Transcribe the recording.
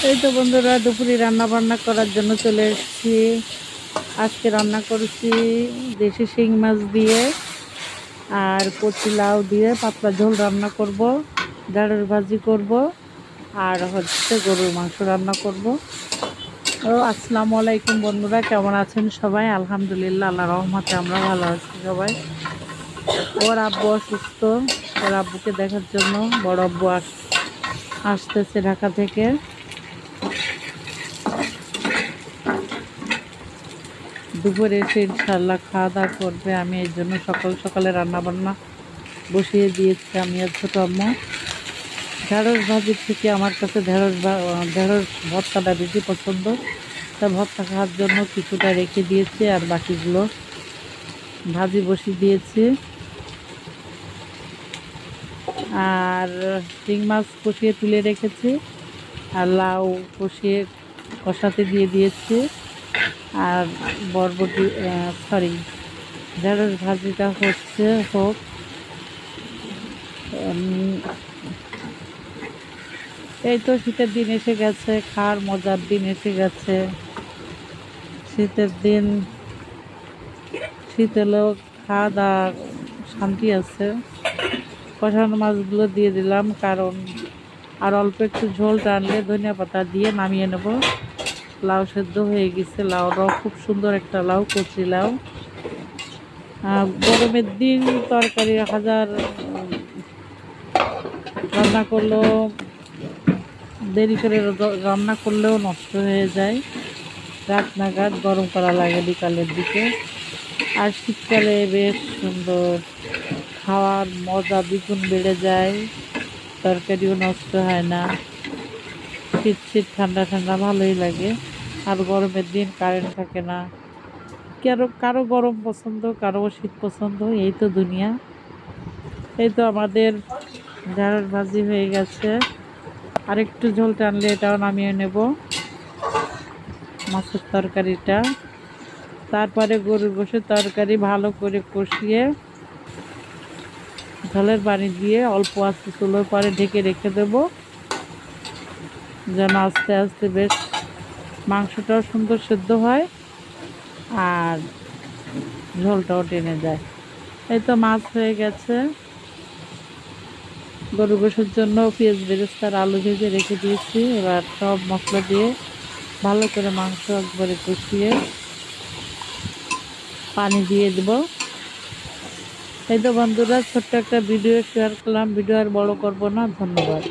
এই তো বন্ধুরা, দুপুরে রান্না বান্না করার জন্য চলে এসেছি। আজকে রান্না করেছি দেশি শিং মাছ দিয়ে আর কচি লাউ দিয়ে পাতলা ঝোল রান্না করব, ঢেঁড়স ভাজি করব, আর হচ্ছে গরুর মাংস রান্না করব। ও আসসালামু আলাইকুম বন্ধুরা, কেমন আছেন সবাই? আলহামদুলিল্লাহ, আল্লাহ রহমতে আমরা ভালো আছি সবাই। ওর আব্বু অসুস্থ, ওর আব্বুকে দেখার জন্য বড় আব্বু আসতেছে ঢাকা থেকে। দুপুরে এসে ইনশাল্লাহ খাওয়া দাওয়া করবে। আমি এই জন্য সকাল সকালে রান্না বান্না বসিয়ে দিয়েছি। আমি আর ছোটো আম্মু ঢেঁড়স ভাজির থেকে আমার কাছে ঢেঁড়স ভর্তাটা বেশি পছন্দ। তা ভর্তা খাওয়ার জন্য কিছুটা রেখে দিয়েছি আর বাকিগুলো ভাজি বসিয়ে দিয়েছি। আর শিং মাছ কষিয়ে তুলে রেখেছি আর লাউ কষিয়ে কষাতে দিয়ে দিয়েছি। আর বরবটি ঢেঁড়স ভাজিটা হোক। এই তো শীতের দিন এসে গেছে, খাওয়ার মজার দিন এসে গেছে। শীতের দিন শীত এলেও খাওয়া দাওয়া শান্তি আছে। কষানো মাছগুলো দিয়ে দিলাম, কারণ আর অল্প একটু ঝোল টানলে ধনিয়া পাতা দিয়ে নামিয়ে নেব। লাউ সেদ্ধ হয়ে গেছে, লাউটাও খুব সুন্দর একটা লাউ, কচি লাউ। গরমের দিন তরকারি হাজার রান্না করলেও দেরি করে রান্না করলেও নষ্ট হয়ে যায়, রাত নাগাদ গরম করা লাগে বিকালের দিকে। আর শীতকালে বেশ সুন্দর, খাওয়ার মজা দ্বিগুণ বেড়ে যায়, তরকারিও নষ্ট হয় না, শীত শীত ঠান্ডা ঠান্ডা ভালোই লাগে। আর গরমের দিন কারেন্ট থাকে না, কারো গরম পছন্দ, কারো শীত পছন্দ, এই তো দুনিয়া। এই তো আমাদের ঢেঁড়স ভাজি হয়ে গেছে, আর একটু ঝোল টানলে এটাও নামিয়ে নেব মাছের তরকারিটা। তারপরে গরুর গোশের তরকারি ভালো করে কষিয়ে ঝোলের পানি দিয়ে অল্প আস্তে চুলোর পরে ঢেকে রেখে দেব, যেন আস্তে আস্তে বেশ মাংসটাও সুন্দর সেদ্ধ হয় আর ঝোলটাও টেনে যায়। এই তো মাছ হয়ে গেছে। গরু গোশের জন্য পেঁয়াজ বেরেস্তার আলু ভেজে রেখে দিয়েছি। এবার সব মশলা দিয়ে ভালো করে মাংস একবারে কষিয়ে পানি দিয়ে দেব। এই তো বন্ধুরা, ছোট্ট একটা ভিডিও শেয়ার করলাম, ভিডিও আর বড় করব না। ধন্যবাদ।